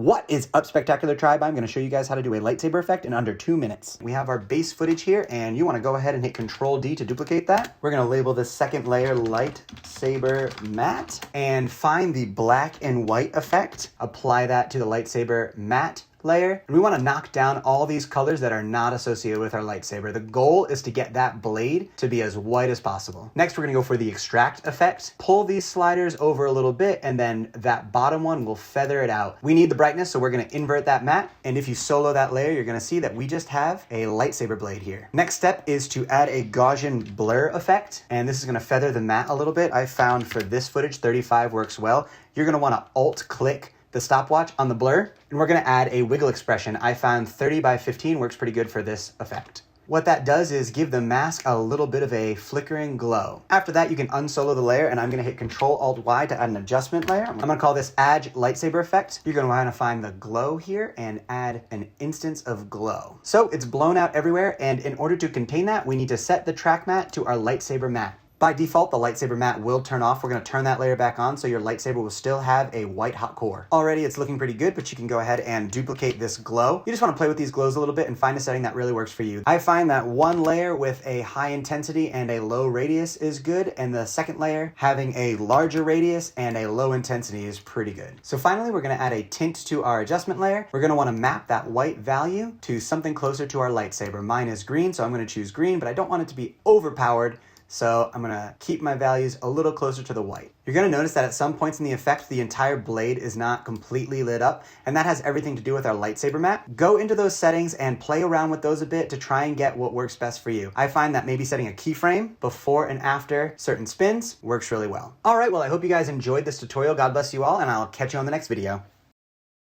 What is up, Spectacular Tribe? I'm going to show you guys how to do a lightsaber effect in under 2 minutes. We have our base footage here, and you want to go ahead and hit Control D to duplicate that. We're going to label this second layer Lightsaber Matte, and find the black and white effect. Apply that to the Lightsaber Matte layer, and we want to knock down all these colors that are not associated with our lightsaber. The goal is to get that blade to be as white as possible. Next, we're going to go for the extract effect. Pull these sliders over a little bit, and then that bottom one will feather it out. We need the brightness, so we're going to invert that matte, and if you solo that layer, you're going to see that we just have a lightsaber blade here. Next step is to add a Gaussian blur effect, and this is going to feather the matte a little bit. I found for this footage 35 works well. You're going to want to alt click the stopwatch on the blur, and we're going to add a wiggle expression. I found 30 by 15 works pretty good for this effect. What that does is give the mask a little bit of a flickering glow. After that, you can unsolo the layer, and I'm going to hit Control-Alt-Y to add an adjustment layer. I'm going to call this Add Lightsaber Effect. You're going to want to find the glow here and add an instance of glow. So it's blown out everywhere, and in order to contain that, we need to set the track matte to our lightsaber matte. By default, the lightsaber matte will turn off. We're going to turn that layer back on so your lightsaber will still have a white hot core. Already it's looking pretty good, but you can go ahead and duplicate this glow. You just want to play with these glows a little bit and find a setting that really works for you. I find that one layer with a high intensity and a low radius is good, and the second layer having a larger radius and a low intensity is pretty good. So finally, we're going to add a tint to our adjustment layer. We're going to want to map that white value to something closer to our lightsaber. Mine is green, so I'm going to choose green, but I don't want it to be overpowered. So I'm going to keep my values a little closer to the white. You're going to notice that at some points in the effect, the entire blade is not completely lit up, and that has everything to do with our lightsaber matte. Go into those settings and play around with those a bit to try and get what works best for you. I find that maybe setting a keyframe before and after certain spins works really well. All right, well, I hope you guys enjoyed this tutorial. God bless you all, and I'll catch you on the next video.